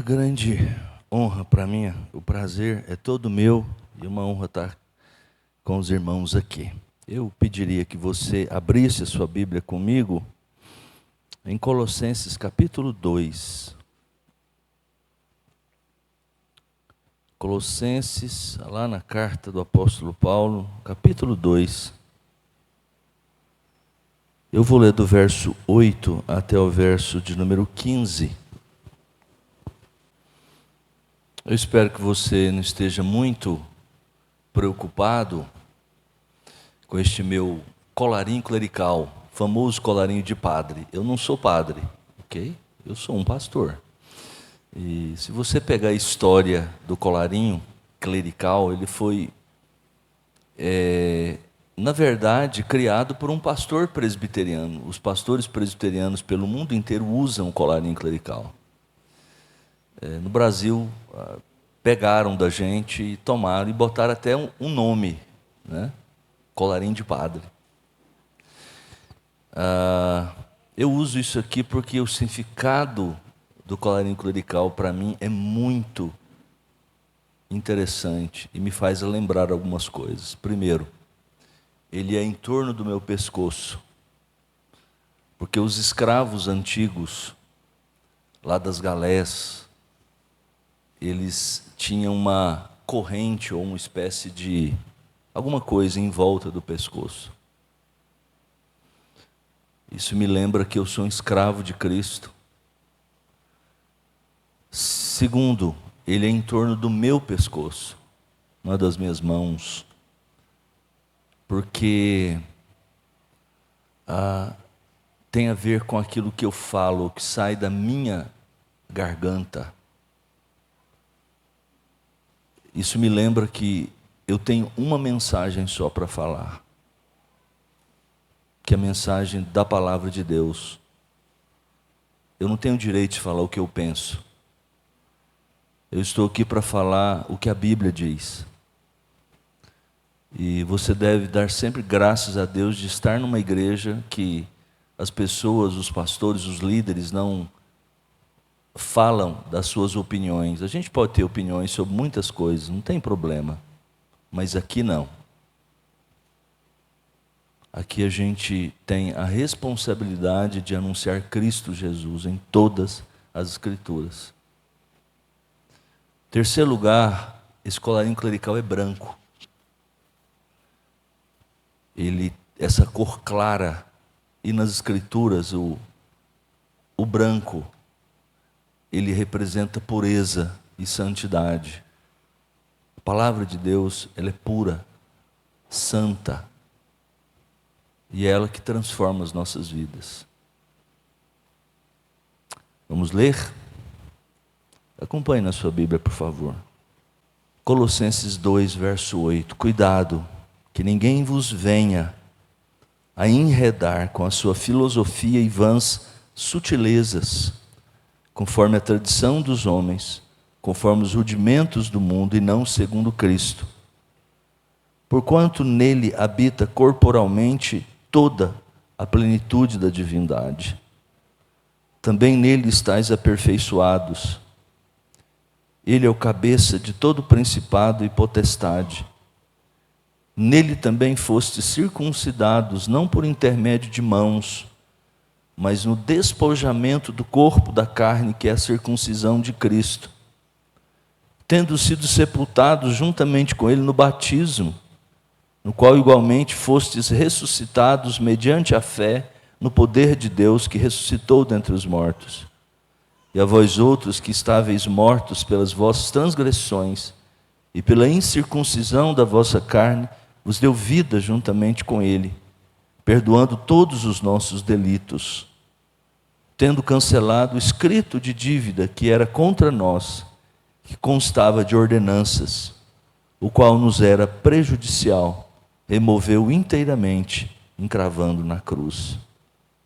Uma grande honra para mim, o prazer é todo meu e uma honra estar com os irmãos aqui. Eu pediria que você abrisse a sua Bíblia comigo em Colossenses capítulo 2. Colossenses, lá na carta do apóstolo Paulo, capítulo 2. Eu vou ler do verso 8 até o verso de número 15. Eu espero que você não esteja muito preocupado com este meu colarinho clerical, famoso colarinho de padre. Eu não sou padre, ok? Eu sou um pastor. E se você pegar a história do colarinho clerical, ele foi, na verdade, criado por um pastor presbiteriano. Os pastores presbiterianos pelo mundo inteiro usam o colarinho clerical. No Brasil, pegaram da gente e tomaram e botaram até um nome, né? Colarinho de padre. Eu uso isso aqui porque o significado do colarinho clerical para mim é muito interessante e me faz lembrar algumas coisas. Primeiro, ele é em torno do meu pescoço, porque os escravos antigos, lá das galés, eles tinham uma corrente ou uma espécie de alguma coisa em volta do pescoço. Isso me lembra que eu sou um escravo de Cristo. Segundo, ele é em torno do meu pescoço, não é das minhas mãos, porque tem a ver com aquilo que eu falo, que sai da minha garganta. Isso me lembra que eu tenho uma mensagem só para falar, que é a mensagem da palavra de Deus. Eu não tenho direito de falar o que eu penso. Eu estou aqui para falar o que a Bíblia diz. E você deve dar sempre graças a Deus de estar numa igreja que as pessoas, os pastores, os líderes não falam das suas opiniões. A gente pode ter opiniões sobre muitas coisas, não tem problema. Mas aqui não. Aqui a gente tem a responsabilidade de anunciar Cristo Jesus em todas as Escrituras. Terceiro lugar, esse colarinho clerical é branco. Essa cor clara, e nas Escrituras o branco, ele representa pureza e santidade. A palavra de Deus, ela é pura, santa, e é ela que transforma as nossas vidas. Vamos ler? Acompanhe na sua Bíblia, por favor. Colossenses 2, verso 8. Cuidado, que ninguém vos venha a enredar com a sua filosofia e vãs sutilezas, conforme a tradição dos homens, conforme os rudimentos do mundo e não segundo Cristo. Porquanto nele habita corporalmente toda a plenitude da divindade. Também nele estáis aperfeiçoados. Ele é o cabeça de todo principado e potestade. Nele também fostes circuncidados, não por intermédio de mãos, mas no despojamento do corpo da carne, que é a circuncisão de Cristo, tendo sido sepultados juntamente com ele no batismo, no qual igualmente fostes ressuscitados mediante a fé no poder de Deus que ressuscitou dentre os mortos. E a vós outros que estáveis mortos pelas vossas transgressões e pela incircuncisão da vossa carne, vos deu vida juntamente com ele, perdoando todos os nossos delitos, tendo cancelado o escrito de dívida que era contra nós, que constava de ordenanças, o qual nos era prejudicial, removeu inteiramente, encravando na cruz,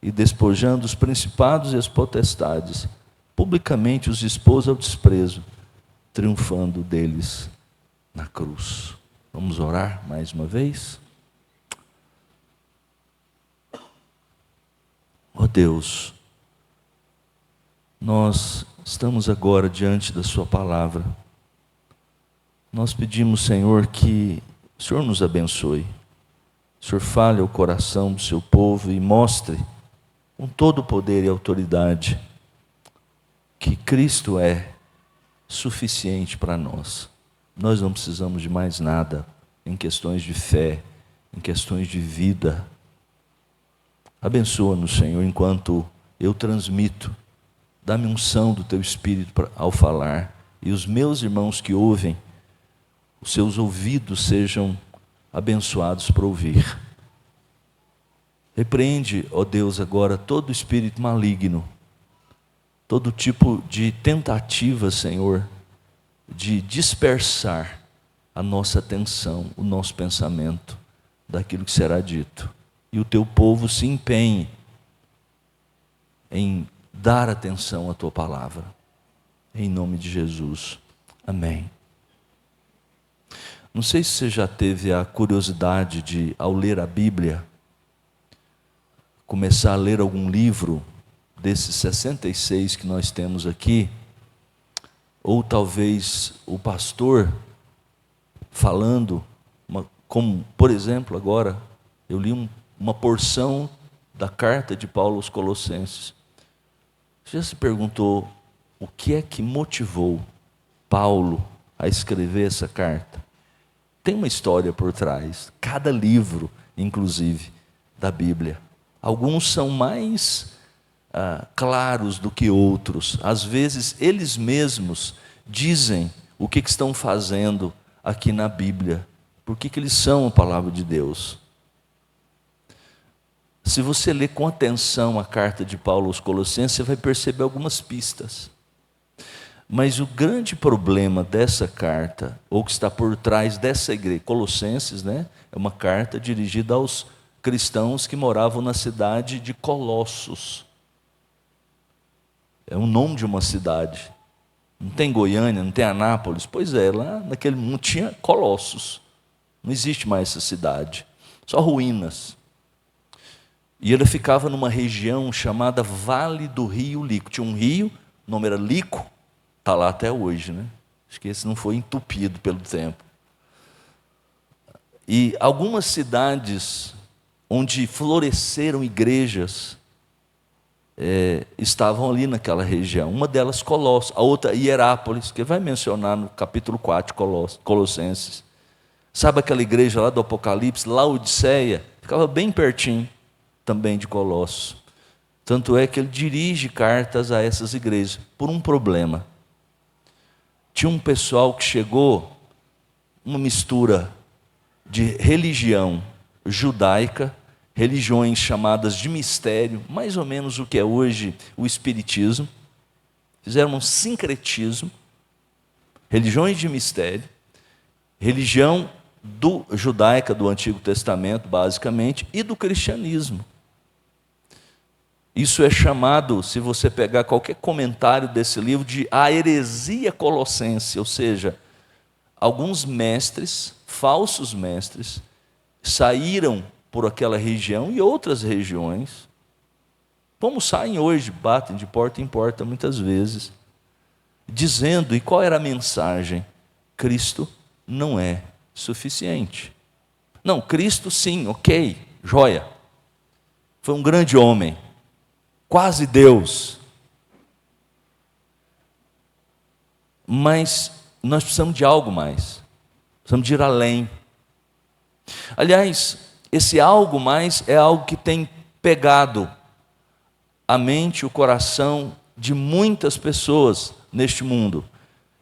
e despojando os principados e as potestades, publicamente os expôs ao desprezo, triunfando deles na cruz. Vamos orar mais uma vez? Ó Deus, nós estamos agora diante da sua palavra. Nós pedimos, Senhor, que o Senhor nos abençoe. O Senhor fale ao coração do seu povo e mostre, com todo o poder e autoridade, que Cristo é suficiente para nós. Nós não precisamos de mais nada em questões de fé, em questões de vida. Abençoa-nos, Senhor, enquanto eu transmito. Dá-me unção do Teu Espírito ao falar. E os meus irmãos que ouvem, os seus ouvidos sejam abençoados para ouvir. Repreende, ó Deus, agora todo espírito maligno, todo tipo de tentativa, Senhor, de dispersar a nossa atenção, o nosso pensamento daquilo que será dito. E o Teu povo se empenhe em dar atenção à Tua palavra. Em nome de Jesus. Amém. Não sei se você já teve a curiosidade de, ao ler a Bíblia, começar a ler algum livro desses 66 que nós temos aqui, ou talvez o pastor falando, como, por exemplo, agora, eu li uma porção da carta de Paulo aos Colossenses. Você já se perguntou o que é que motivou Paulo a escrever essa carta? Tem uma história por trás, cada livro, inclusive, da Bíblia. Alguns são mais claros do que outros. Às vezes, eles mesmos dizem o que estão fazendo aqui na Bíblia. Por que eles são a palavra de Deus? Se você ler com atenção a carta de Paulo aos Colossenses, você vai perceber algumas pistas. Mas o grande problema dessa carta, ou que está por trás dessa igreja, Colossenses, né, é uma carta dirigida aos cristãos que moravam na cidade de Colossos. É o nome de uma cidade. Não tem Goiânia, não tem Anápolis. Pois é, lá naquele mundo tinha Colossos. Não existe mais essa cidade. Só ruínas. E ele ficava numa região chamada Vale do Rio Lico. Tinha um rio, o nome era Lico. Está lá até hoje, né? Acho que esse não foi entupido pelo tempo. E algumas cidades onde floresceram igrejas estavam ali naquela região. Uma delas Colossos, a outra Hierápolis, que vai mencionar no capítulo 4 de Colossenses. Sabe aquela igreja lá do Apocalipse, Laodiceia? Ficava bem pertinho também de Colossos. Tanto é que ele dirige cartas a essas igrejas por um problema. Tinha um pessoal que chegou, uma mistura de religião judaica, religiões chamadas de mistério, mais ou menos o que é hoje o espiritismo. Fizeram um sincretismo, religiões de mistério, religião judaica do Antigo Testamento, basicamente, e do cristianismo. Isso é chamado, se você pegar qualquer comentário desse livro, de a heresia colossense, ou seja, alguns mestres, falsos mestres, saíram por aquela região e outras regiões, como saem hoje, batem de porta em porta muitas vezes, dizendo, e qual era a mensagem? Cristo não é suficiente. Não, Cristo sim, ok, joia, foi um grande homem, quase Deus, mas nós precisamos de algo mais, precisamos de ir além. Aliás, esse algo mais é algo que tem pegado a mente, o coração de muitas pessoas neste mundo,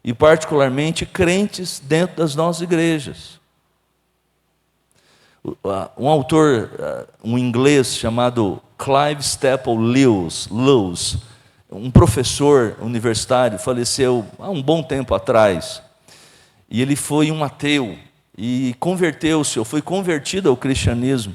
e particularmente crentes dentro das nossas igrejas. Um autor, um inglês chamado Clive Staple Lewis, um professor universitário, faleceu há um bom tempo atrás, e ele foi um ateu, e converteu-se, ou foi convertido ao cristianismo.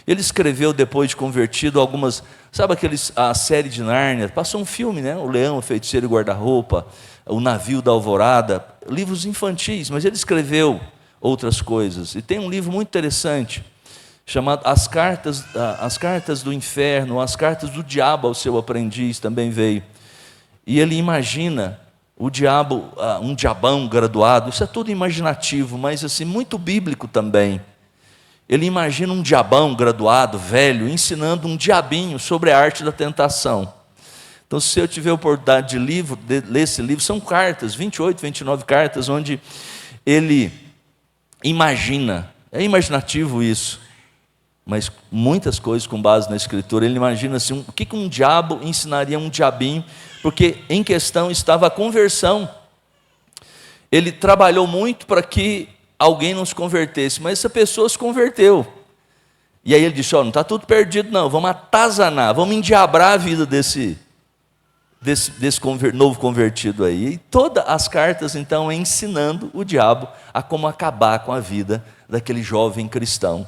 Ele escreveu, depois de convertido, algumas, sabe a série de Nárnia, passou um filme, né? O Leão, a Feiticeira e o Guarda-Roupa, O Navio da Alvorada, livros infantis, mas ele escreveu outras coisas, e tem um livro muito interessante, chamado As Cartas do Inferno, As Cartas do Diabo ao Seu Aprendiz, também veio. e ele imagina o diabo, um diabão graduado. Isso é tudo imaginativo, mas assim, muito bíblico também. Ele imagina um diabão graduado, velho, ensinando um diabinho sobre a arte da tentação. Então, se eu tiver a oportunidade de ler esse livro, são cartas, 28, 29 cartas, onde ele imagina, é imaginativo isso, mas muitas coisas com base na Escritura. Ele imagina assim, o que um diabo ensinaria a um diabinho, porque em questão estava a conversão. Ele trabalhou muito para que alguém não se convertesse, mas essa pessoa se converteu. E aí ele disse, não está tudo perdido não, vamos atazanar, vamos endiabrar a vida desse novo convertido aí. E todas as cartas, então, é ensinando o diabo a como acabar com a vida daquele jovem cristão.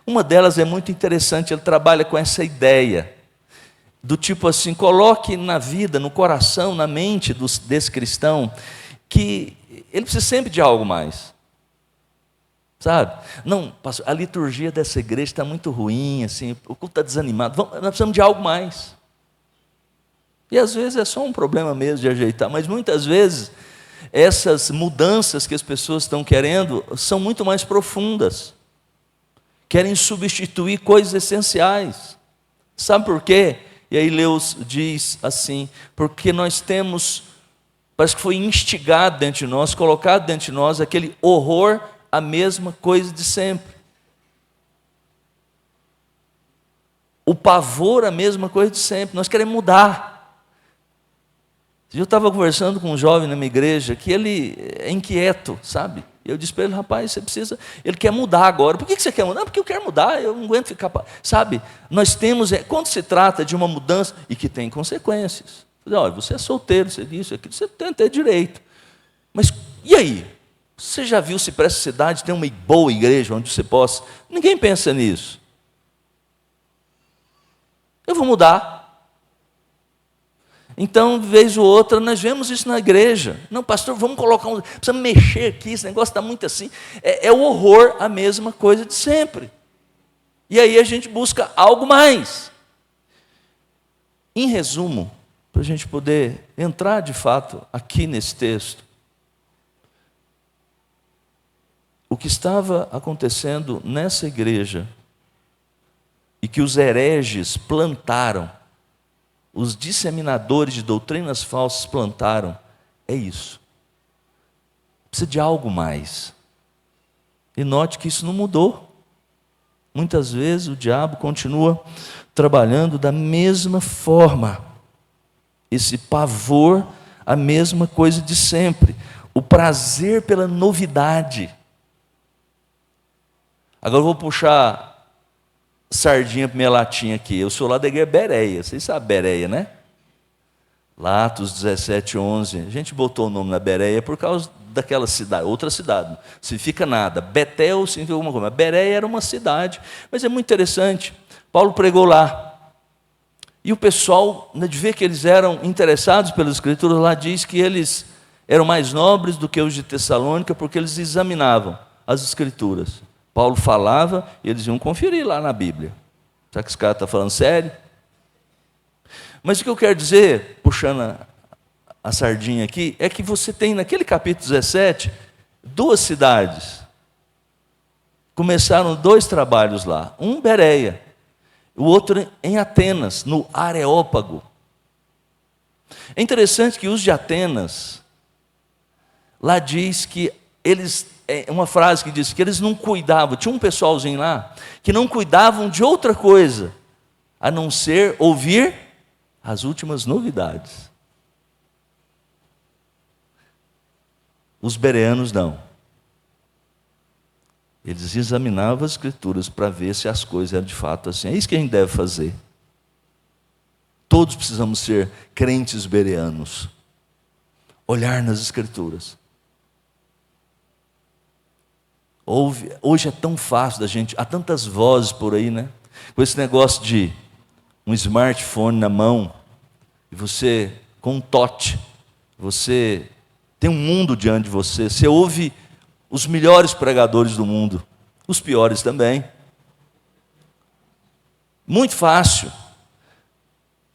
Uma delas é muito interessante, ele trabalha com essa ideia, do tipo assim, coloque na vida, no coração, na mente desse cristão, que ele precisa sempre de algo mais. Sabe? Não, pastor, a liturgia dessa igreja está muito ruim, assim, o culto está desanimado, nós precisamos de algo mais. E às vezes é só um problema mesmo de ajeitar, mas muitas vezes essas mudanças que as pessoas estão querendo são muito mais profundas. Querem substituir coisas essenciais. Sabe por quê? E aí Leus diz assim, porque nós temos, parece que foi instigado dentro de nós, colocado dentro de nós aquele horror à mesma coisa de sempre. O pavor à mesma coisa de sempre. Nós queremos mudar. Eu estava conversando com um jovem na minha igreja que ele é inquieto, sabe? E eu disse para ele, rapaz, você precisa... Ele quer mudar agora. Por que você quer mudar? Não, porque eu quero mudar, eu não aguento ficar... Sabe? Nós temos... Quando se trata de uma mudança e que tem consequências. Olha, você é solteiro, você diz aquilo, você tem até direito. Mas e aí? Você já viu se para essa cidade tem uma boa igreja onde você possa... Ninguém pensa nisso. Eu vou mudar. Então, vez ou outra, nós vemos isso na igreja. Não, pastor, vamos colocar precisamos mexer aqui, esse negócio está muito assim. É o horror, a mesma coisa de sempre. E aí a gente busca algo mais. Em resumo, para a gente poder entrar de fato aqui nesse texto, o que estava acontecendo nessa igreja, e que os hereges plantaram, os disseminadores de doutrinas falsas plantaram, é isso. Precisa de algo mais. E note que isso não mudou. Muitas vezes o diabo continua trabalhando da mesma forma. Esse pavor, a mesma coisa de sempre. O prazer pela novidade. Agora eu vou puxar sardinha para minha latinha aqui. Eu sou lá da igreja Bereia. Vocês sabem Bereia, né? Lá, Atos 17, 11. A gente botou o nome na Bereia por causa daquela cidade, outra cidade. Não significa nada. Betel significa alguma coisa. Mas Bereia era uma cidade. Mas é muito interessante. Paulo pregou lá. E o pessoal, de ver que eles eram interessados pelas Escrituras, lá diz que eles eram mais nobres do que os de Tessalônica, porque eles examinavam as Escrituras. Paulo falava e eles iam conferir lá na Bíblia. Será que esse cara está falando sério? Mas o que eu quero dizer, puxando a sardinha aqui, é que você tem naquele capítulo 17, 2 cidades. Começaram 2 trabalhos lá. Um Bereia, o outro em Atenas, no Areópago. É interessante que os de Atenas, lá diz que eles... É uma frase que diz que eles não cuidavam, tinha um pessoalzinho lá, que não cuidavam de outra coisa, a não ser ouvir as últimas novidades. Os bereanos não. Eles examinavam as Escrituras para ver se as coisas eram de fato assim. É isso que a gente deve fazer. Todos precisamos ser crentes bereanos. Olhar nas Escrituras. Hoje é tão fácil da gente, há tantas vozes por aí, né? Com esse negócio de um smartphone na mão, e você, com um toque, você tem um mundo diante de você, você ouve os melhores pregadores do mundo, os piores também. Muito fácil.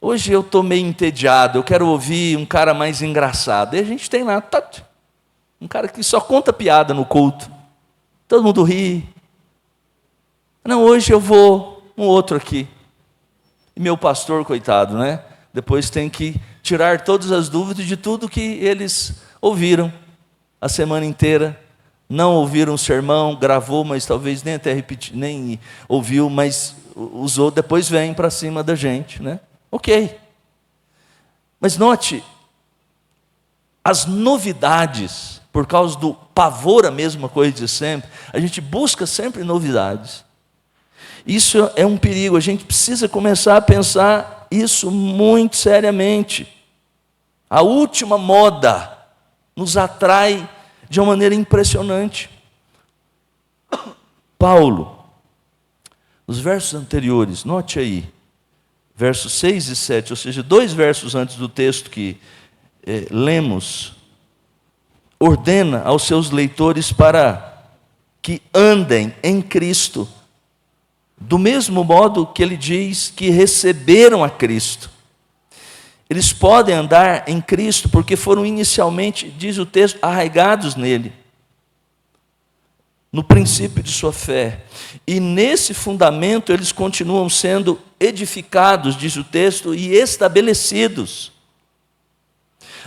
Hoje eu estou meio entediado, eu quero ouvir um cara mais engraçado. E a gente tem lá, um cara que só conta piada no culto. Todo mundo ri. Não, hoje eu vou um outro aqui. E meu pastor, coitado, né? Depois tem que tirar todas as dúvidas de tudo que eles ouviram a semana inteira. Não ouviram o sermão, gravou, mas talvez nem até repetiu, nem ouviu, mas usou, depois vem para cima da gente, né? Ok. Mas note, as novidades, por causa do pavor, a mesma coisa de sempre, a gente busca sempre novidades. Isso é um perigo, a gente precisa começar a pensar isso muito seriamente. A última moda nos atrai de uma maneira impressionante. Paulo, nos versos anteriores, note aí, versos 6 e 7, ou seja, 2 versos antes do texto que lemos, ordena aos seus leitores para que andem em Cristo, do mesmo modo que ele diz que receberam a Cristo. Eles podem andar em Cristo porque foram inicialmente, diz o texto, arraigados nele, no princípio de sua fé. E nesse fundamento eles continuam sendo edificados, diz o texto, e estabelecidos.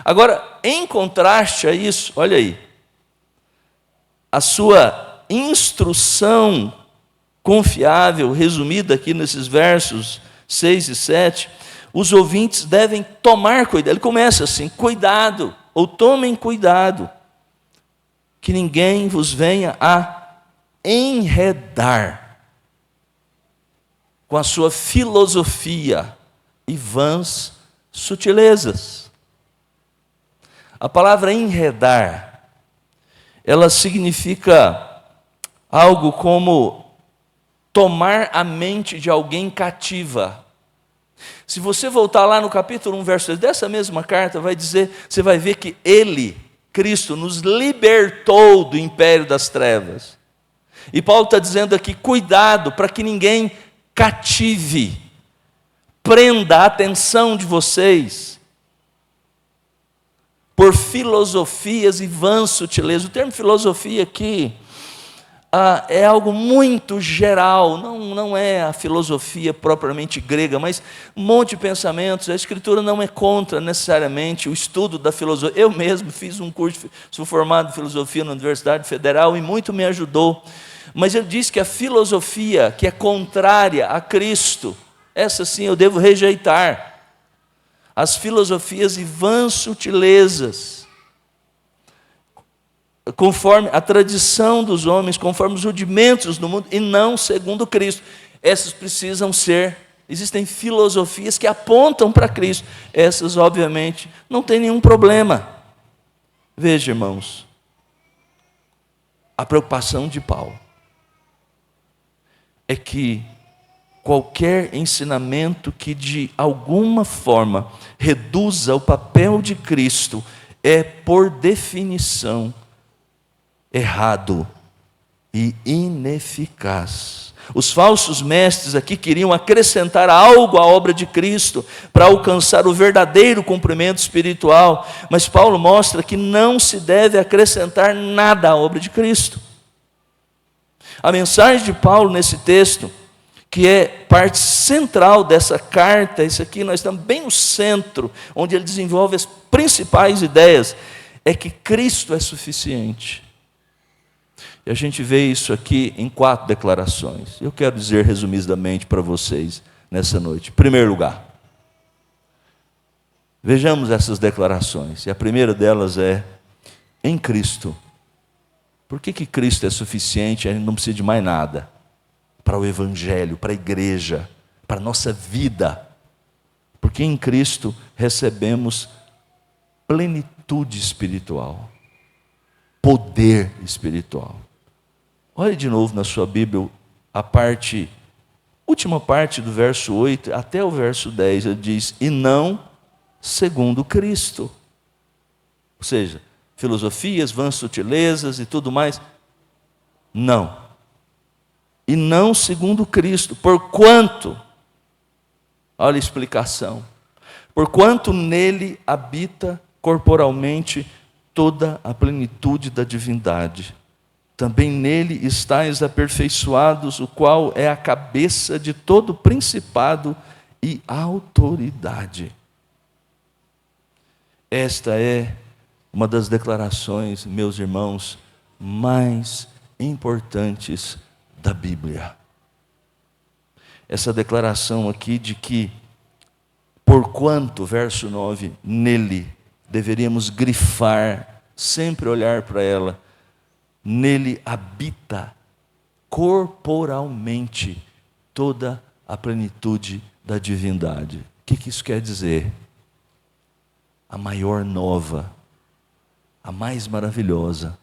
Agora, em contraste a isso, olha aí, a sua instrução confiável, resumida aqui nesses versos 6 e 7, os ouvintes devem tomar cuidado. Ele começa assim, cuidado, ou tomem cuidado, que ninguém vos venha a enredar com a sua filosofia e vãs sutilezas. A palavra enredar, ela significa algo como tomar a mente de alguém cativa. Se você voltar lá no capítulo 1, verso 3, dessa mesma carta, vai dizer, você vai ver que ele, Cristo, nos libertou do império das trevas. E Paulo está dizendo aqui, cuidado para que ninguém cative, prenda a atenção de vocês por filosofias e vãs sutilezas. O termo filosofia aqui é algo muito geral, não é a filosofia propriamente grega, mas um monte de pensamentos. A Escritura não é contra necessariamente o estudo da filosofia. Eu mesmo fiz um curso, sou formado em filosofia na Universidade Federal e muito me ajudou. Mas ele diz que a filosofia que é contrária a Cristo, essa sim eu devo rejeitar. As filosofias e vãs sutilezas, conforme a tradição dos homens, conforme os rudimentos do mundo, e não segundo Cristo. Essas precisam ser, existem filosofias que apontam para Cristo. Essas, obviamente, não tem nenhum problema. Veja, irmãos, a preocupação de Paulo é que qualquer ensinamento que de alguma forma reduza o papel de Cristo é, por definição, errado e ineficaz. Os falsos mestres aqui queriam acrescentar algo à obra de Cristo para alcançar o verdadeiro cumprimento espiritual, mas Paulo mostra que não se deve acrescentar nada à obra de Cristo. A mensagem de Paulo nesse texto, que é parte central dessa carta, isso aqui nós estamos bem no centro, onde ele desenvolve as principais ideias, é que Cristo é suficiente. E a gente vê isso aqui em 4 declarações. Eu quero dizer resumidamente para vocês nessa noite. Em primeiro lugar, vejamos essas declarações. E a primeira delas é, em Cristo. Por que Cristo é suficiente? A gente não precisa de mais nada. Para o Evangelho, para a igreja, para a nossa vida. Porque em Cristo recebemos plenitude espiritual, poder espiritual. Olhe de novo na sua Bíblia a última parte do verso 8 até o verso 10, ele diz, e não segundo Cristo. Ou seja, filosofias, vãs sutilezas e tudo mais. Não. E não segundo Cristo, porquanto, olha a explicação, Porquanto nele habita corporalmente toda a plenitude da divindade. Também nele estáis aperfeiçoados, o qual é a cabeça de todo principado e autoridade. Esta é uma das declarações, meus irmãos, mais importantes da Bíblia. Essa declaração aqui de que, porquanto, verso 9, nele, deveríamos grifar, sempre olhar para ela, nele habita corporalmente toda a plenitude da divindade. O que isso quer dizer? A maior nova, a mais maravilhosa,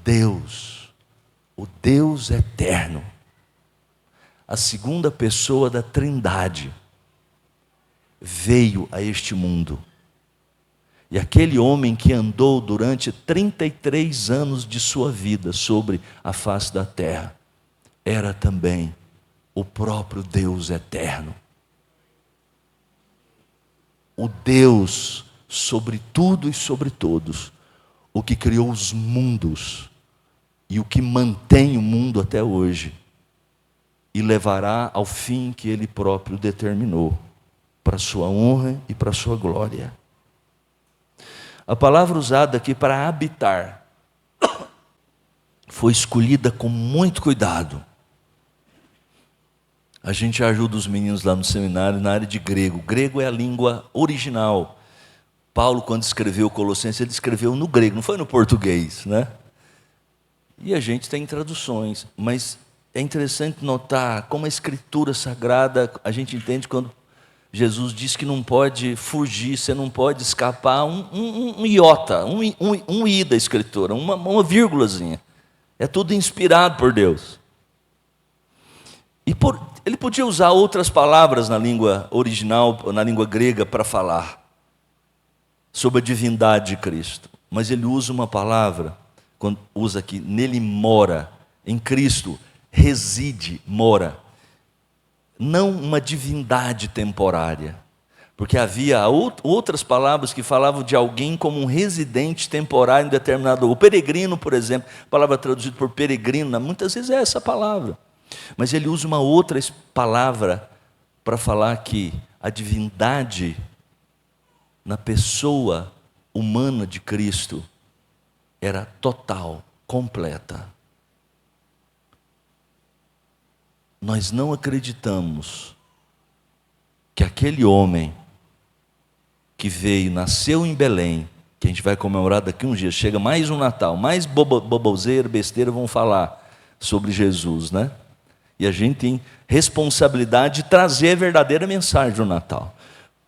Deus, o Deus eterno, a segunda pessoa da Trindade, veio a este mundo. E aquele homem que andou durante 33 anos de sua vida sobre a face da terra, era também o próprio Deus eterno. O Deus sobre tudo e sobre todos, o que criou os mundos e o que mantém o mundo até hoje, e levará ao fim que Ele próprio determinou, para a sua honra e para a sua glória. A palavra usada aqui para habitar foi escolhida com muito cuidado. A gente ajuda os meninos lá no seminário na área de grego. Grego é a língua original. Paulo, quando escreveu Colossenses, ele escreveu no grego, não foi no português, né? E a gente tem traduções, mas é interessante notar como a Escritura Sagrada, a gente entende quando Jesus diz que não pode fugir, você não pode escapar um iota, um i da Escritura, uma vírgulazinha. É tudo inspirado por Deus. Ele podia usar outras palavras na língua original, na língua grega, para falar sobre a divindade de Cristo. Mas ele usa uma palavra, quando usa aqui, nele mora, em Cristo, reside, mora. Não uma divindade temporária, porque havia outras palavras que falavam de alguém como um residente temporário em determinado lugar. O peregrino, por exemplo, a palavra traduzida por peregrino, muitas vezes é essa palavra. Mas ele usa uma outra palavra para falar que a divindade na pessoa humana de Cristo era total, completa. Nós não acreditamos que aquele homem que veio, nasceu em Belém, que a gente vai comemorar daqui uns dias, chega mais um Natal, mais boboseira, besteira vão falar sobre Jesus, né? E a gente tem responsabilidade de trazer a verdadeira mensagem do Natal.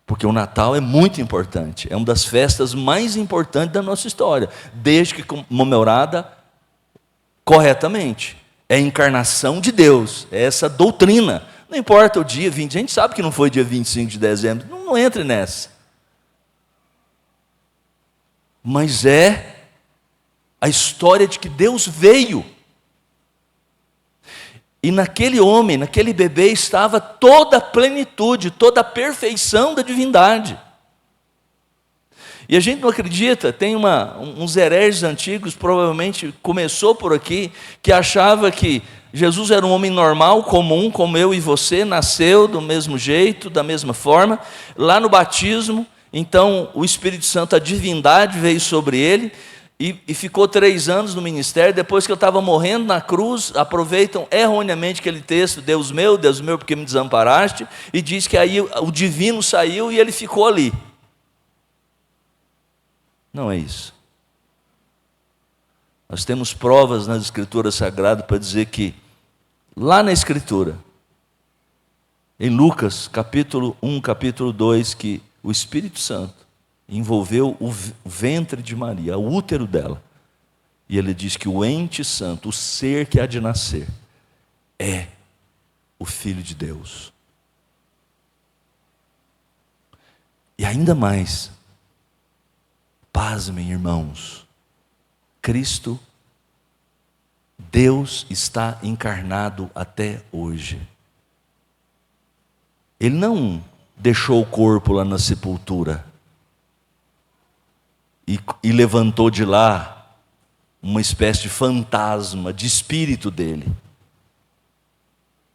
Porque o Natal é muito importante, é uma das festas mais importantes da nossa história, desde que comemorada corretamente. É a encarnação de Deus, é essa doutrina. Não importa o dia 20, a gente sabe que não foi dia 25 de dezembro, não entre nessa. Mas é a história de que Deus veio. E naquele homem, naquele bebê, estava toda a plenitude, toda a perfeição da divindade. E a gente não acredita, tem uns hereges antigos, provavelmente começou por aqui, que achava que Jesus era um homem normal, comum, como eu e você, nasceu do mesmo jeito, da mesma forma. Lá no batismo, então o Espírito Santo, a divindade veio sobre ele, e ficou 3 anos no ministério. Depois que eu estava morrendo na cruz, aproveitam erroneamente aquele texto, Deus meu, porque me desamparaste, e diz que aí o divino saiu e ele ficou ali. Não é isso. Nós temos provas nas Escrituras Sagradas para dizer que, lá na Escritura, em Lucas, capítulo 1, capítulo 2, que o Espírito Santo envolveu o ventre de Maria, o útero dela. E ele diz que o ente santo, o ser que há de nascer, é o Filho de Deus. E ainda mais, pasmem, irmãos, Cristo, Deus está encarnado até hoje. Ele não deixou o corpo lá na sepultura e levantou de lá uma espécie de fantasma, de espírito dele.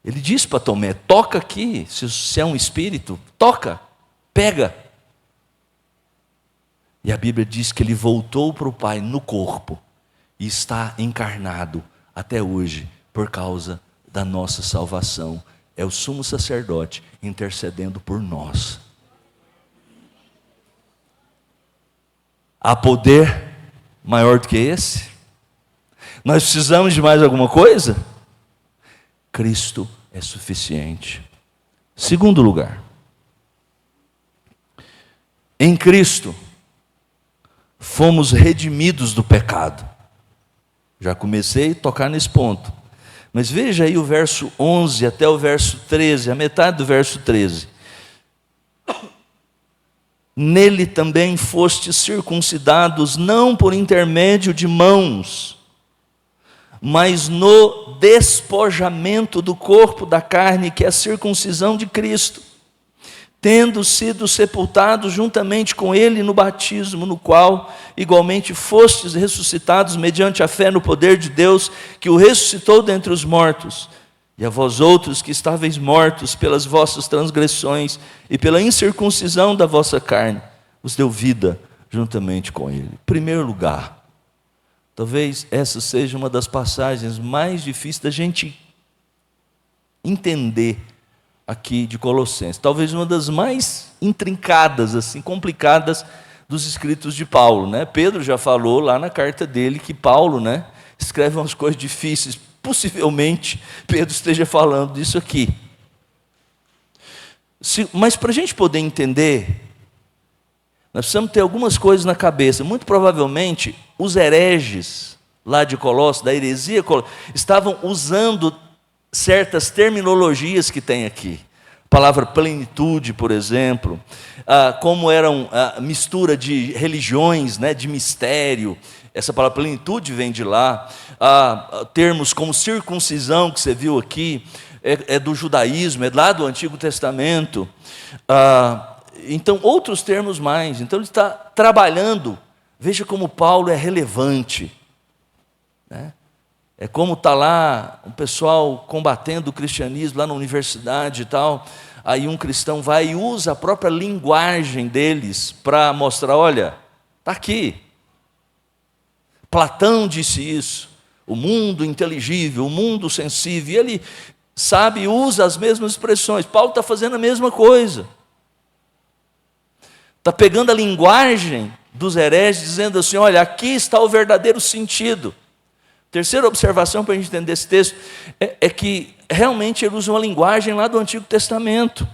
Ele disse para Tomé: toca aqui, se é um espírito, toca, pega. E a Bíblia diz que ele voltou para o Pai no corpo e está encarnado até hoje por causa da nossa salvação. É o sumo sacerdote intercedendo por nós. Há poder maior do que esse? Nós precisamos de mais alguma coisa? Cristo é suficiente. Segundo lugar, em Cristo fomos redimidos do pecado. Já comecei a tocar nesse ponto. Mas veja aí o verso 11 até o verso 13, a metade do verso 13. Nele também fostes circuncidados, não por intermédio de mãos, mas no despojamento do corpo da carne, que é a circuncisão de Cristo, tendo sido sepultados juntamente com ele no batismo, no qual igualmente fostes ressuscitados mediante a fé no poder de Deus, que o ressuscitou dentre os mortos. E a vós outros que estáveis mortos pelas vossas transgressões e pela incircuncisão da vossa carne, os deu vida juntamente com ele. Em primeiro lugar, talvez essa seja uma das passagens mais difíceis da gente entender aqui de Colossenses. Talvez uma das mais intrincadas, assim, complicadas dos escritos de Paulo, né? Pedro já falou lá na carta dele que Paulo, né, escreve umas coisas difíceis. Possivelmente Pedro esteja falando disso aqui. Mas para a gente poder entender, nós precisamos ter algumas coisas na cabeça. Muito provavelmente os hereges lá de Colossos, da heresia, estavam usando certas terminologias que tem aqui. A palavra plenitude, por exemplo, como eram a mistura de religiões, né, de mistério. Essa palavra plenitude vem de lá. Termos como circuncisão, que você viu aqui, é do judaísmo, é lá do Antigo Testamento. Então, outros termos mais. Então, ele está trabalhando. Veja como Paulo é relevante, né? É como está lá o pessoal combatendo o cristianismo lá na universidade e tal. Aí um cristão vai e usa a própria linguagem deles para mostrar: olha, está aqui. Platão disse isso, o mundo inteligível, o mundo sensível, e ele sabe e usa as mesmas expressões. Paulo está fazendo a mesma coisa. Está pegando a linguagem dos hereges, dizendo assim: olha, aqui está o verdadeiro sentido. Terceira observação para a gente entender esse texto é que realmente ele usa uma linguagem lá do Antigo Testamento.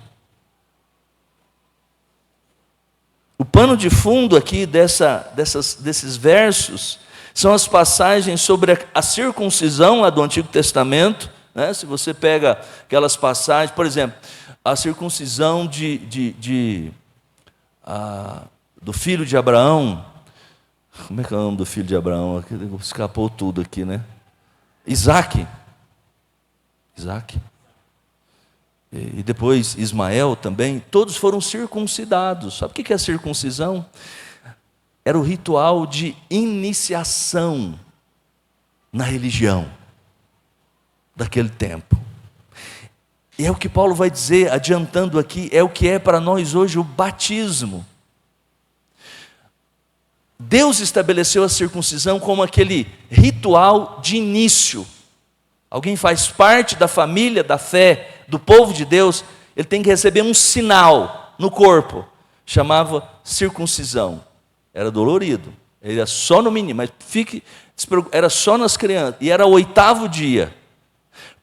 O pano de fundo aqui desses versos são as passagens sobre a circuncisão lá do Antigo Testamento, né? Se você pega aquelas passagens, por exemplo, a circuncisão do filho de Abraão. Como é que é o nome do filho de Abraão? Escapou tudo aqui, né? Isaac. E depois Ismael também. Todos foram circuncidados. Sabe o que é a circuncisão? Era o ritual de iniciação na religião daquele tempo. E é o que Paulo vai dizer, adiantando aqui, é o que é para nós hoje o batismo. Deus estabeleceu a circuncisão como aquele ritual de início. Alguém faz parte da família, da fé, do povo de Deus, ele tem que receber um sinal no corpo. Chamava circuncisão. Era dolorido. Era só no menino, mas era só nas crianças. E era o 8º dia.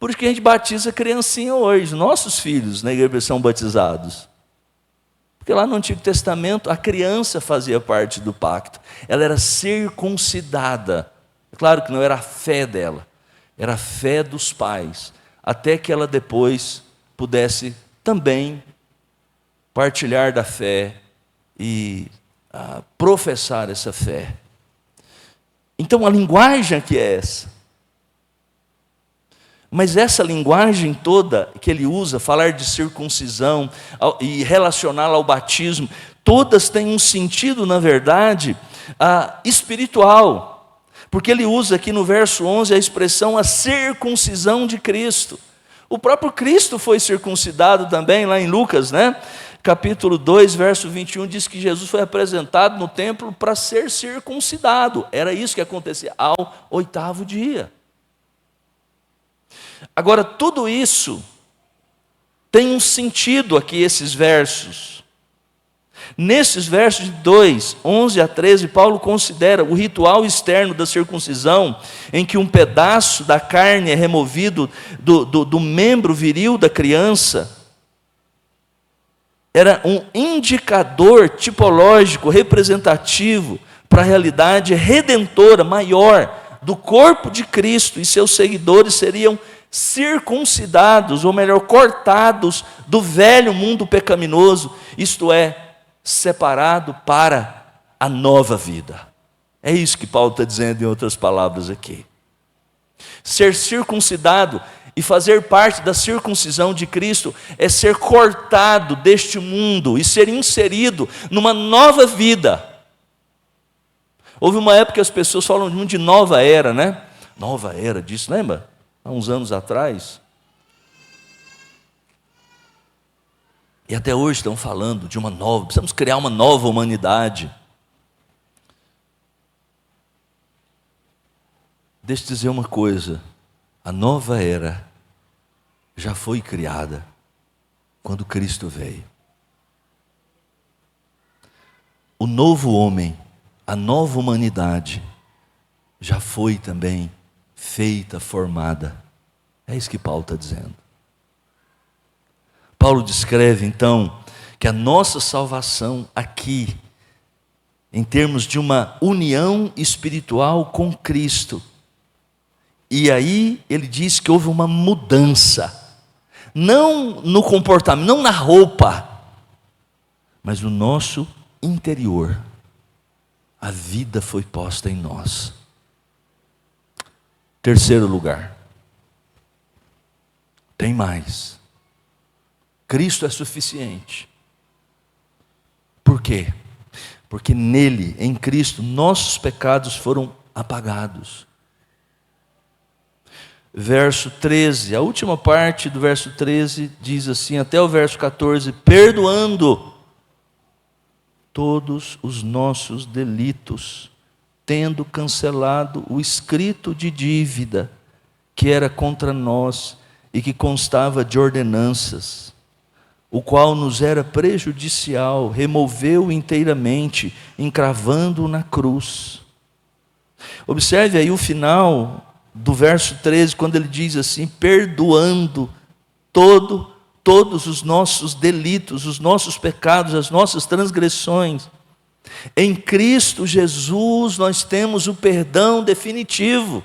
Por isso que a gente batiza criancinha hoje. Nossos filhos na igreja são batizados. Porque lá no Antigo Testamento, a criança fazia parte do pacto. Ela era circuncidada. É claro que não era a fé dela, era a fé dos pais. Até que ela depois pudesse também partilhar da fé e professar essa fé. Então a linguagem aqui é essa. Mas essa linguagem toda que ele usa, falar de circuncisão e relacioná-la ao batismo, todas têm um sentido, na verdade, espiritual. Porque ele usa aqui no verso 11 a expressão a circuncisão de Cristo. O próprio Cristo foi circuncidado também, lá em Lucas, né? Capítulo 2, verso 21, diz que Jesus foi apresentado no templo para ser circuncidado. Era isso que acontecia ao 8º dia. Agora, tudo isso tem um sentido aqui, esses versos. Nesses versos de 2, 11 a 13, Paulo considera o ritual externo da circuncisão, em que um pedaço da carne é removido do membro viril da criança, era um indicador tipológico, representativo, para a realidade redentora maior do corpo de Cristo, e seus seguidores seriam circuncidados, ou melhor, cortados do velho mundo pecaminoso, isto é, separado para a nova vida. É isso que Paulo está dizendo em outras palavras aqui. Ser circuncidado e fazer parte da circuncisão de Cristo é ser cortado deste mundo e ser inserido numa nova vida. Houve uma época que as pessoas falam muito de nova era, né? Nova era disso, lembra? Há uns anos atrás. E até hoje estão falando de uma nova, precisamos criar uma nova humanidade. Deixa eu dizer uma coisa, a nova era já foi criada quando Cristo veio. O novo homem, a nova humanidade, já foi também feita, formada. É isso que Paulo está dizendo. Paulo descreve então que a nossa salvação aqui, em termos de uma união espiritual com Cristo, e aí ele diz que houve uma mudança, não no comportamento, não na roupa, mas no nosso interior. A vida foi posta em nós. Terceiro lugar, tem mais. Cristo é suficiente. Por quê? Porque nele, em Cristo, nossos pecados foram apagados. Verso 13, a última parte do verso 13 diz assim, até o verso 14, perdoando todos os nossos delitos, tendo cancelado o escrito de dívida que era contra nós e que constava de ordenanças, o qual nos era prejudicial, removeu inteiramente, encravando-o na cruz. Observe aí o final do verso 13, quando ele diz assim, perdoando todos os nossos delitos, os nossos pecados, as nossas transgressões. Em Cristo Jesus nós temos o perdão definitivo.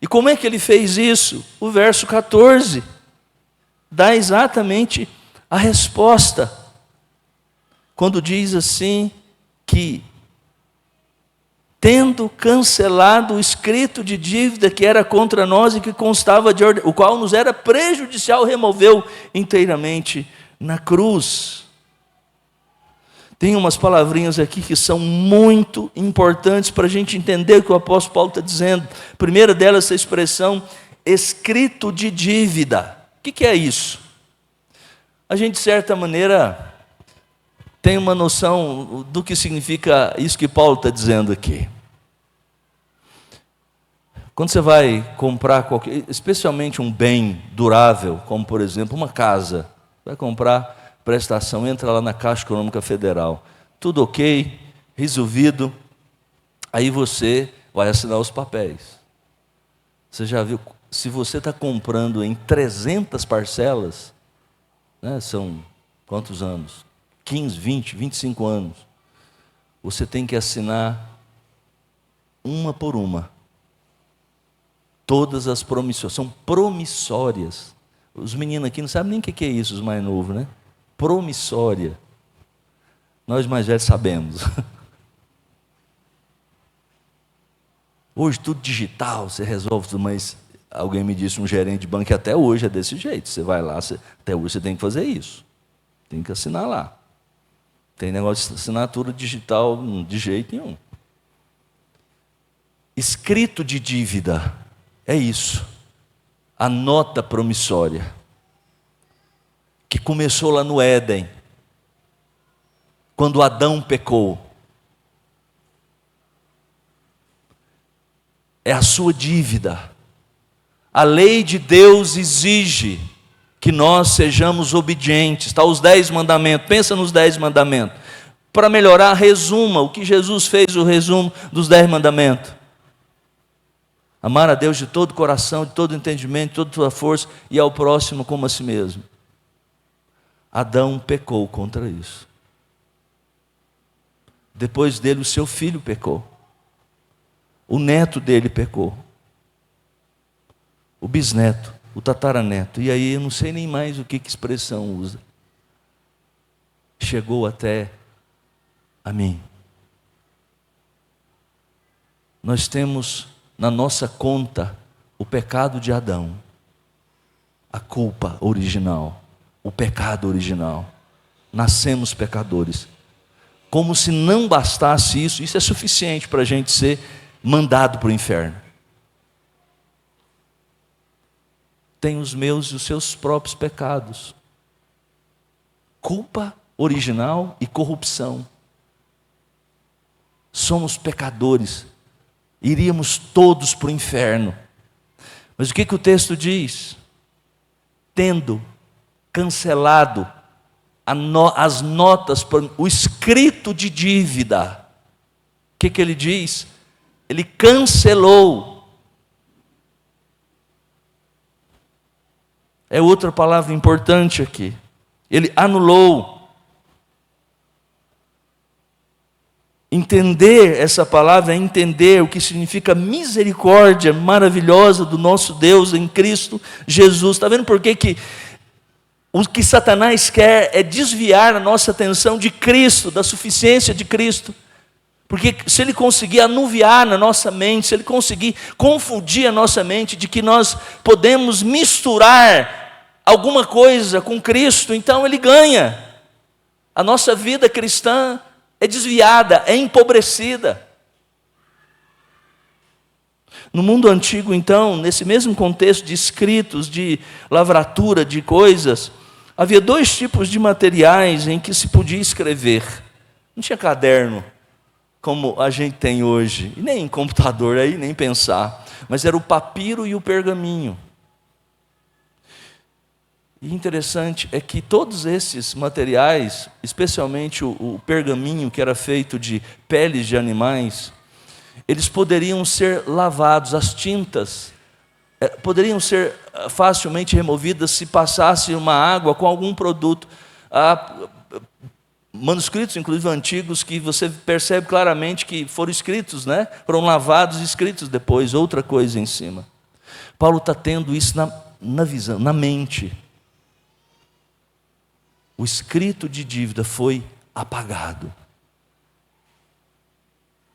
E como é que ele fez isso? O verso 14 dá exatamente a resposta, quando diz assim, que tendo cancelado o escrito de dívida que era contra nós e que constava de ordem, o qual nos era prejudicial, removeu inteiramente na cruz. Tem umas palavrinhas aqui que são muito importantes para a gente entender o que o apóstolo Paulo está dizendo. A primeira delas, essa expressão, escrito de dívida. O que é isso? A gente, de certa maneira, tem uma noção do que significa isso que Paulo está dizendo aqui. Quando você vai comprar qualquer, especialmente um bem durável, como por exemplo uma casa, vai comprar prestação, entra lá na Caixa Econômica Federal, tudo ok, resolvido, aí você vai assinar os papéis. Você já viu, se você está comprando em 300 parcelas, né, são quantos anos? 15, 20, 25 anos. Você tem que assinar uma por uma. Todas as promissórias, são promissórias. Os meninos aqui não sabem nem o que é isso, os mais novos, né? Promissória. Nós mais velhos sabemos. Hoje tudo digital, você resolve tudo, mas Alguém me disse, um gerente de banco, que até hoje é desse jeito. Você vai lá, até hoje você tem que fazer isso. Tem que assinar lá. Tem negócio de assinatura digital de jeito nenhum. Escrito de dívida é isso. A nota promissória. Que começou lá no Éden. Quando Adão pecou. É a sua dívida. A lei de Deus exige que nós sejamos obedientes. Está os 10 mandamentos. Pensa nos 10 mandamentos. Para melhorar, resuma o que Jesus fez, o resumo dos 10 mandamentos. Amar a Deus de todo o coração, de todo o entendimento, de toda a tua força, e ao próximo como a si mesmo. Adão pecou contra isso. Depois dele, o seu filho pecou. O neto dele pecou. O bisneto, o tataraneto. E aí eu não sei nem mais o que expressão usa. Chegou até a mim. Nós temos na nossa conta o pecado de Adão. A culpa original. O pecado original. Nascemos pecadores. Como se não bastasse isso, isso é suficiente para a gente ser mandado para o inferno. Tem os meus e os seus próprios pecados. Culpa original e corrupção. Somos pecadores. Iríamos todos para o inferno. Mas o que o texto diz? Tendo cancelado as notas, o escrito de dívida. O que ele diz? Ele cancelou. É outra palavra importante aqui. Ele anulou. Entender essa palavra é entender o que significa misericórdia maravilhosa do nosso Deus em Cristo Jesus. Está vendo por que o que Satanás quer é desviar a nossa atenção de Cristo, da suficiência de Cristo? Porque se ele conseguir anuviar na nossa mente, se ele conseguir confundir a nossa mente de que nós podemos misturar alguma coisa com Cristo, então ele ganha. A nossa vida cristã é desviada, é empobrecida. No mundo antigo, então, nesse mesmo contexto de escritos, de lavratura, de coisas, havia 2 tipos de materiais em que se podia escrever. Não tinha caderno, como a gente tem hoje, e nem computador aí, nem pensar, mas era o papiro e o pergaminho. E interessante é que todos esses materiais, especialmente o pergaminho, que era feito de peles de animais, eles poderiam ser lavados, as tintas poderiam ser facilmente removidas se passasse uma água com algum produto. Há manuscritos, inclusive antigos, que você percebe claramente que foram escritos, né? Foram lavados e escritos depois, outra coisa em cima. Paulo está tendo isso na visão, na mente. O escrito de dívida foi apagado.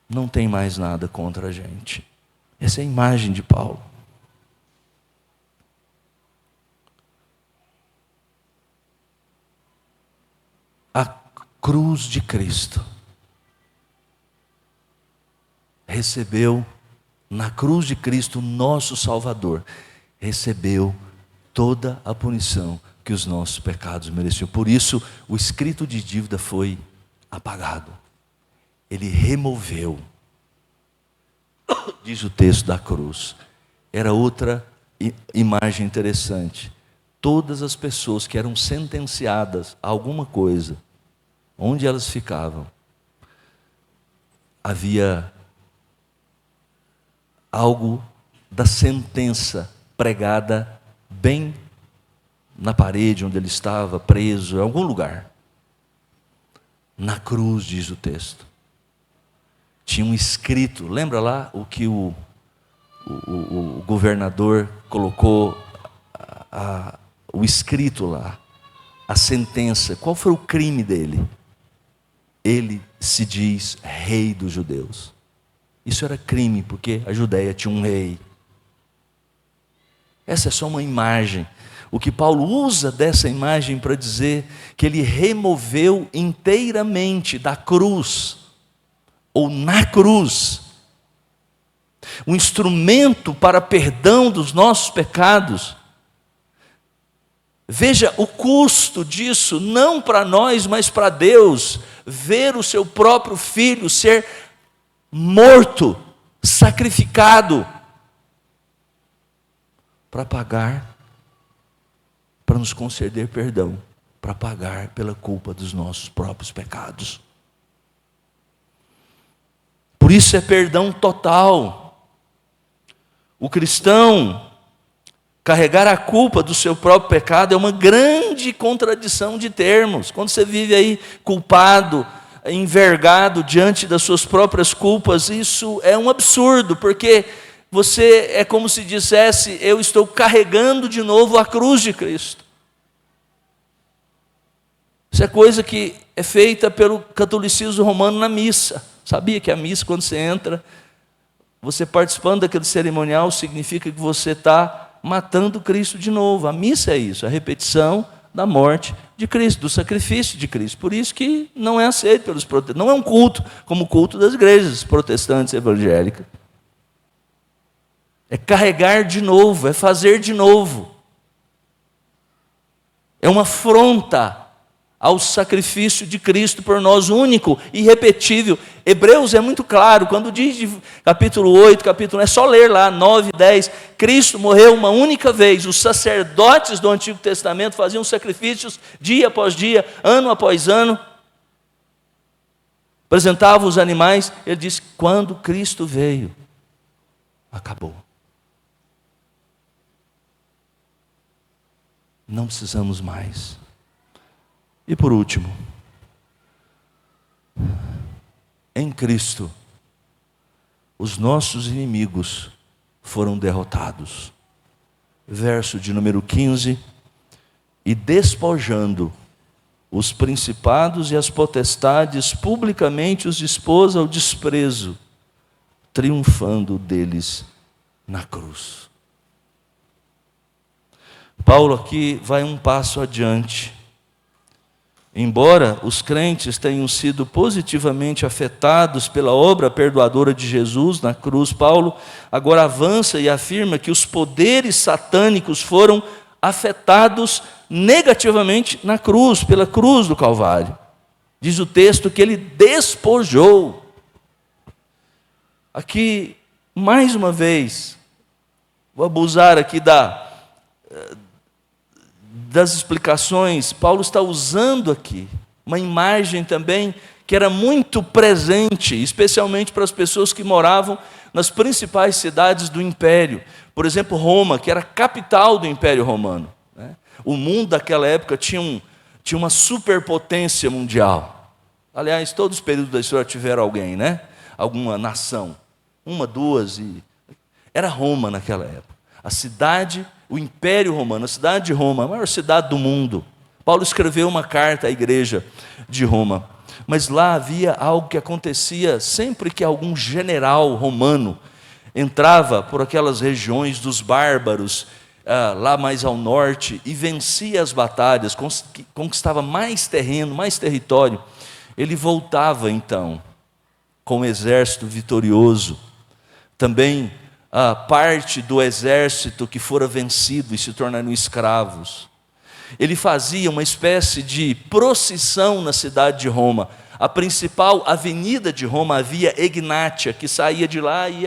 Não tem mais nada contra a gente. Essa é a imagem de Paulo. A cruz de Cristo recebeu, na cruz de Cristo, nosso Salvador, recebeu toda a punição que os nossos pecados mereciam. Por isso, o escrito de dívida foi apagado. Ele removeu. Diz o texto da cruz. Era outra imagem interessante. Todas as pessoas que eram sentenciadas a alguma coisa, onde elas ficavam, havia algo da sentença pregada bem na parede onde ele estava preso, em algum lugar. Na cruz, diz o texto. Tinha um escrito, lembra lá o que o governador colocou, o escrito lá, a sentença. Qual foi o crime dele? Ele se diz rei dos judeus. Isso era crime, porque a Judéia tinha um rei. Essa é só uma imagem. O que Paulo usa dessa imagem para dizer que ele removeu inteiramente da cruz, ou na cruz, um instrumento para perdão dos nossos pecados. Veja o custo disso, não para nós, mas para Deus, ver o seu próprio filho ser morto, sacrificado, para pagar, para nos conceder perdão, para pagar pela culpa dos nossos próprios pecados. Por isso é perdão total. O cristão carregar a culpa do seu próprio pecado é uma grande contradição de termos. Quando você vive aí culpado, envergado diante das suas próprias culpas, isso é um absurdo, porque você é como se dissesse: eu estou carregando de novo a cruz de Cristo. Isso é coisa que é feita pelo catolicismo romano na missa. Sabia que a missa, quando você entra, você participando daquele cerimonial, significa que você está matando Cristo de novo. A missa é isso, a repetição da morte de Cristo, do sacrifício de Cristo. Por isso que não é aceito pelos protestantes. Não é um culto como o culto das igrejas protestantes evangélicas. É carregar de novo, é fazer de novo. É uma afronta ao sacrifício de Cristo por nós, único, irrepetível. Hebreus é muito claro, quando diz de capítulo 8, capítulo 1, é só ler lá, 9, 10, Cristo morreu uma única vez. Os sacerdotes do Antigo Testamento faziam sacrifícios dia após dia, ano após ano, apresentavam os animais. Ele disse: quando Cristo veio, acabou. Não precisamos mais. E por último, em Cristo, os nossos inimigos foram derrotados. Verso de número 15: e despojando os principados e as potestades, publicamente os expôs ao desprezo, triunfando deles na cruz. Paulo aqui vai um passo adiante. Embora os crentes tenham sido positivamente afetados pela obra perdoadora de Jesus na cruz, Paulo agora avança e afirma que os poderes satânicos foram afetados negativamente na cruz, pela cruz do Calvário. Diz o texto que ele despojou. Aqui, mais uma vez, vou abusar aqui das explicações. Paulo está usando aqui uma imagem também que era muito presente, especialmente para as pessoas que moravam nas principais cidades do Império. Por exemplo, Roma, que era a capital do Império Romano. O mundo daquela época tinha uma superpotência mundial. Aliás, todos os períodos da história tiveram alguém, né? Alguma nação. Uma, duas. Era Roma naquela época. A cidade, o Império Romano, a cidade de Roma, a maior cidade do mundo. Paulo escreveu uma carta à igreja de Roma. Mas lá havia algo que acontecia sempre que algum general romano entrava por aquelas regiões dos bárbaros, lá mais ao norte, e vencia as batalhas, conquistava mais terreno, mais território. Ele voltava então com o exército vitorioso. Também a parte do exército que fora vencido e se tornaram escravos. Ele fazia uma espécie de procissão na cidade de Roma. A principal avenida de Roma, a Via Egnatia, que saía de lá e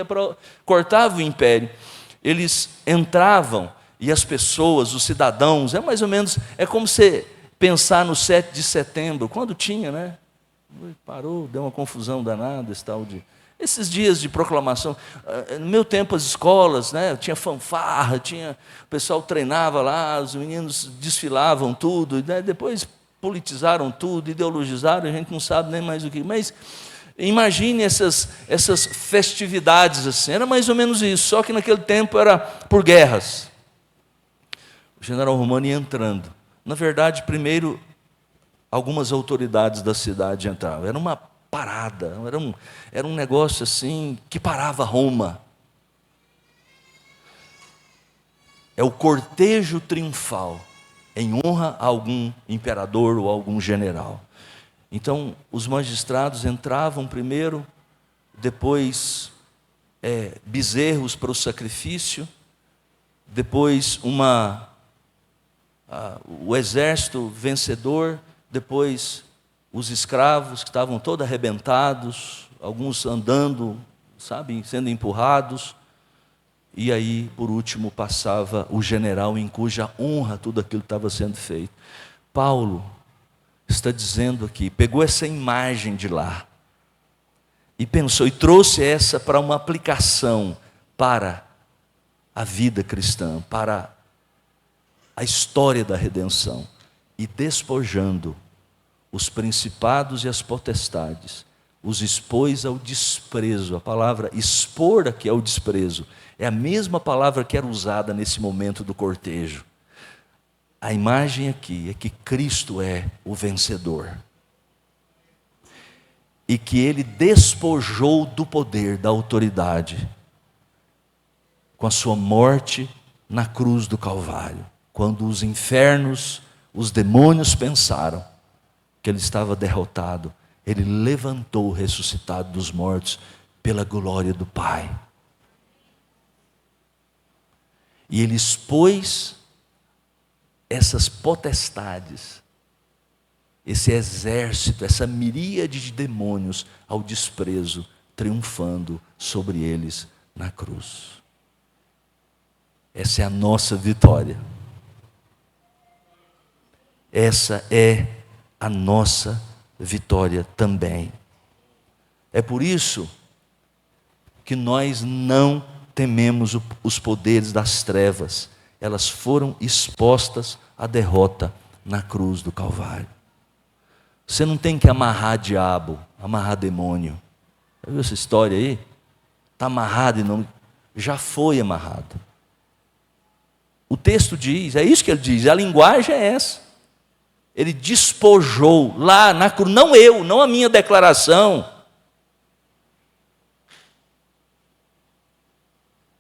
cortava o império. Eles entravam e as pessoas, os cidadãos, mais ou menos, é como você pensar no 7 de setembro, quando tinha, né? Parou, deu uma confusão danada, esse tal de... Esses dias de proclamação, no meu tempo as escolas, né, tinha fanfarra, o pessoal treinava lá, os meninos desfilavam tudo, né, depois politizaram tudo, ideologizaram, a gente não sabe nem mais o que. Mas imagine essas festividades assim, era mais ou menos isso, só que naquele tempo era por guerras. O general romano ia entrando. Na verdade, primeiro, algumas autoridades da cidade entravam. Era uma parada, era um negócio assim que parava Roma. é o cortejo triunfal, em honra a algum imperador ou algum general. Então, os magistrados entravam primeiro, depois bezerros para o sacrifício, depois o exército vencedor, depois os escravos que estavam todos arrebentados, alguns andando, sabe, sendo empurrados, e aí, por último, passava o general em cuja honra tudo aquilo estava sendo feito. Paulo está dizendo aqui, pegou essa imagem de lá, e pensou, e trouxe essa para uma aplicação para a vida cristã, para a história da redenção, e despojando os principados e as potestades, os expôs ao desprezo. A palavra expor aqui ao desprezo é a mesma palavra que era usada nesse momento do cortejo. A imagem aqui é que Cristo é o vencedor, e que Ele despojou do poder, da autoridade, com a sua morte na cruz do Calvário. Quando os infernos, os demônios pensaram que Ele estava derrotado, Ele levantou ressuscitado dos mortos pela glória do Pai. E Ele expôs essas potestades, esse exército, essa miríade de demônios ao desprezo, triunfando sobre eles na cruz. Essa é a nossa vitória. Essa é a nossa vitória também. É por isso que nós não tememos os poderes das trevas. Elas foram expostas à derrota na cruz do Calvário. Você não tem que amarrar diabo, amarrar demônio. Já viu essa história aí? Está amarrado e não... Já foi amarrado. O texto diz, é isso que ele diz, a linguagem é essa. Ele despojou lá na cruz, não eu, não a minha declaração.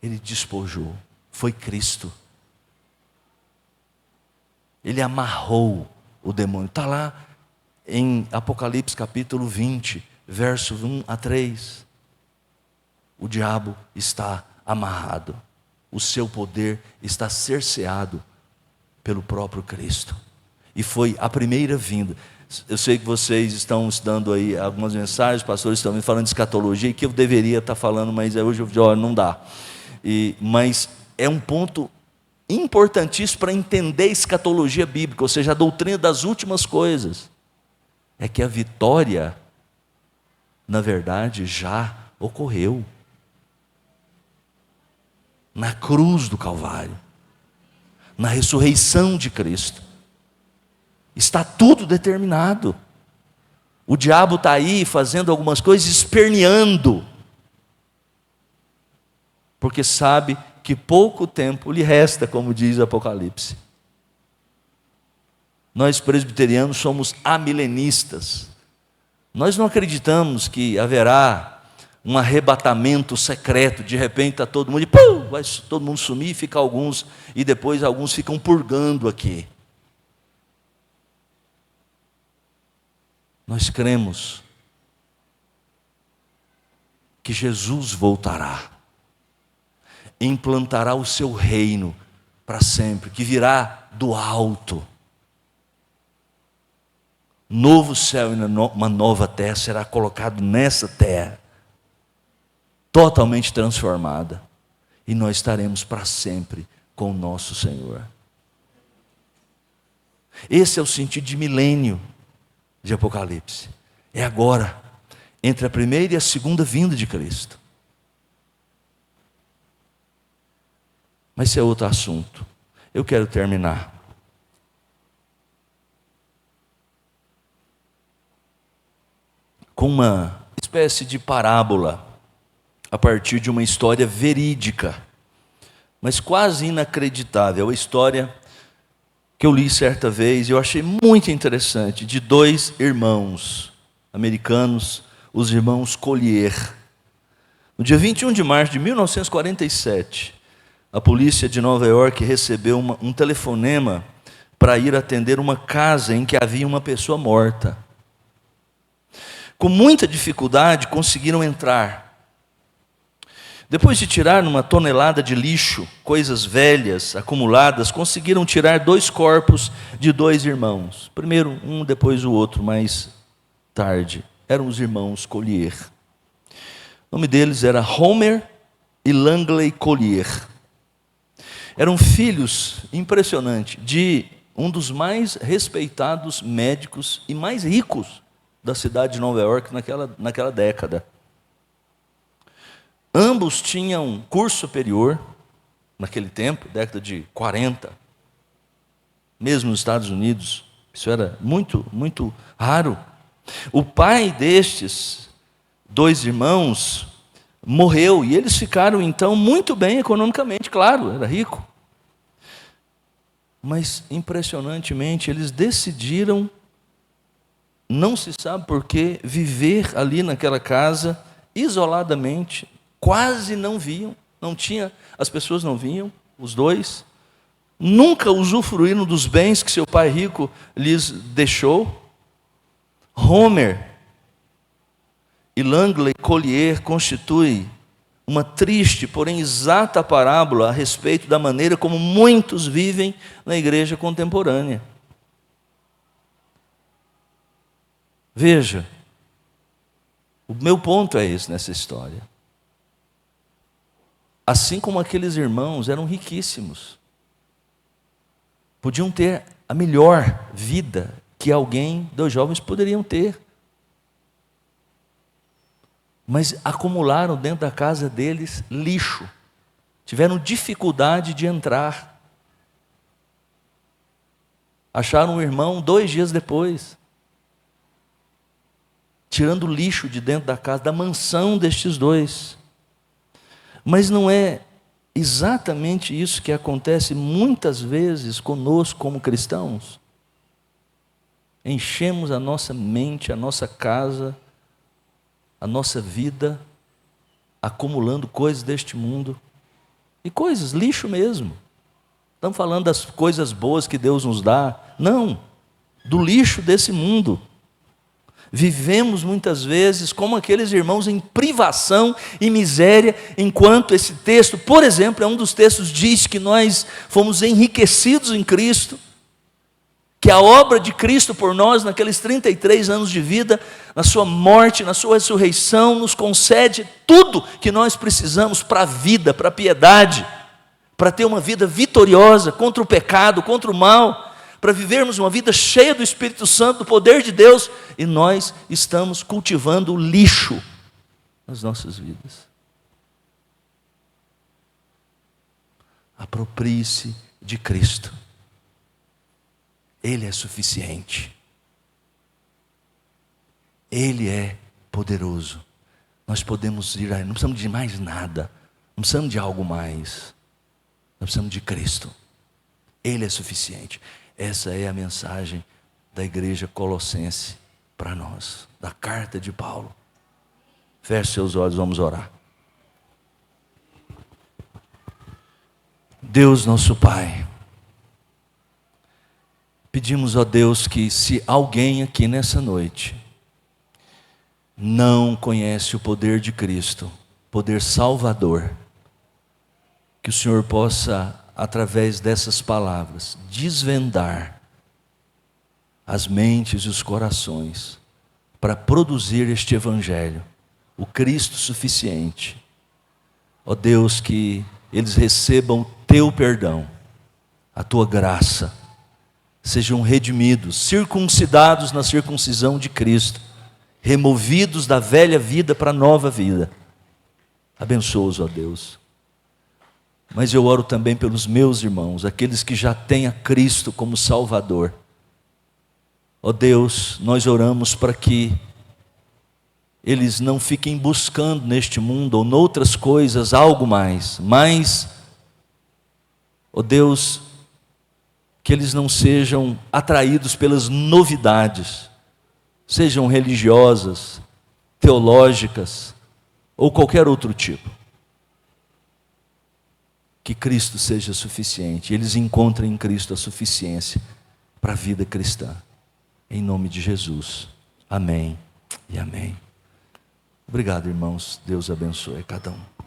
Ele despojou, foi Cristo. Ele amarrou o demônio. Está lá em Apocalipse capítulo 20, verso 1 a 3. O diabo está amarrado. O seu poder está cerceado pelo próprio Cristo. E foi a primeira vinda. Eu sei que vocês estão estudando aí algumas mensagens, os pastores estão falando de escatologia, que eu deveria estar falando, mas hoje eu digo, olha, não dá. Mas é um ponto importantíssimo para entender a escatologia bíblica, ou seja, a doutrina das últimas coisas. É que a vitória, na verdade, já ocorreu. Na cruz do Calvário, na ressurreição de Cristo. Está tudo determinado. O diabo está aí fazendo algumas coisas, esperneando, porque sabe que pouco tempo lhe resta, como diz o Apocalipse. Nós presbiterianos somos amilenistas. Nós não acreditamos que haverá um arrebatamento secreto, de repente está todo mundo, e pum, vai todo mundo sumir, fica alguns, e depois alguns ficam purgando aqui. Nós cremos que Jesus voltará, implantará o seu reino para sempre, que virá do alto. Novo céu e uma nova terra será colocado nessa terra, totalmente transformada, e nós estaremos para sempre com o nosso Senhor. Esse é o sentido de milênio de Apocalipse. É agora, entre a primeira e a segunda vinda de Cristo. Mas esse é outro assunto. Eu quero terminar com uma espécie de parábola, a partir de uma história verídica, mas quase inacreditável. A história que eu li certa vez, e eu achei muito interessante, de dois irmãos americanos, os irmãos Collier. No dia 21 de março de 1947, a polícia de Nova York recebeu um telefonema para ir atender uma casa em que havia uma pessoa morta. Com muita dificuldade conseguiram entrar. Depois de tirar uma tonelada de lixo, coisas velhas, acumuladas, conseguiram tirar 2 corpos de 2 irmãos. Primeiro um, depois o outro, mais tarde. Eram os irmãos Collier. O nome deles era Homer e Langley Collier. Eram filhos, impressionante, de um dos mais respeitados médicos e mais ricos da cidade de Nova York naquela década. Ambos tinham curso superior, naquele tempo, década de 40, mesmo nos Estados Unidos, isso era muito, muito raro. O pai destes 2 irmãos morreu, e eles ficaram então muito bem economicamente, claro, era rico. Mas, impressionantemente, eles decidiram, não se sabe por quê, viver ali naquela casa, isoladamente, quase não viam, as pessoas não viam, os 2, nunca usufruíram dos bens que seu pai rico lhes deixou. Homer e Langley Collier constituem uma triste, porém exata parábola a respeito da maneira como muitos vivem na igreja contemporânea. Veja, o meu ponto é esse nessa história. Assim como aqueles irmãos eram riquíssimos, podiam ter a melhor vida que 2 jovens poderiam ter, mas acumularam dentro da casa deles lixo, tiveram dificuldade de entrar, acharam um irmão 2 dias depois, tirando lixo de dentro da casa, da mansão destes 2. Mas não é exatamente isso que acontece muitas vezes conosco como cristãos? Enchemos a nossa mente, a nossa casa, a nossa vida, acumulando coisas deste mundo, e coisas, lixo mesmo. Estamos falando das coisas boas que Deus nos dá, não, do lixo desse mundo. Vivemos muitas vezes como aqueles irmãos em privação e miséria, enquanto esse texto, por exemplo, é um dos textos que diz que nós fomos enriquecidos em Cristo, que a obra de Cristo por nós, naqueles 33 anos de vida, na sua morte, na sua ressurreição, nos concede tudo que nós precisamos para a vida, para a piedade, para ter uma vida vitoriosa contra o pecado, contra o mal, para vivermos uma vida cheia do Espírito Santo, do poder de Deus, e nós estamos cultivando o lixo nas nossas vidas. Aproprie-se de Cristo. Ele é suficiente. Ele é poderoso. Nós podemos ir, não precisamos de mais nada, não precisamos de algo mais, nós precisamos de Cristo. Ele é suficiente. Essa é a mensagem da igreja colossense para nós, da carta de Paulo. Feche seus olhos, vamos orar. Deus nosso Pai, pedimos a Deus que se alguém aqui nessa noite não conhece o poder de Cristo, poder salvador, que o Senhor possa, através dessas palavras, desvendar as mentes e os corações para produzir este Evangelho, o Cristo suficiente. Ó Deus, que eles recebam o Teu perdão, a Tua graça, sejam redimidos, circuncidados na circuncisão de Cristo, removidos da velha vida para a nova vida. Abençoa-os, ó Deus. Mas eu oro também pelos meus irmãos, aqueles que já têm a Cristo como Salvador. Ó Deus, nós oramos para que eles não fiquem buscando neste mundo ou noutras coisas algo mais, mas, ó Deus, que eles não sejam atraídos pelas novidades, sejam religiosas, teológicas ou qualquer outro tipo. que Cristo seja suficiente, eles encontrem em Cristo a suficiência para a vida cristã. Em nome de Jesus. Amém e amém. Obrigado, irmãos. Deus abençoe cada um.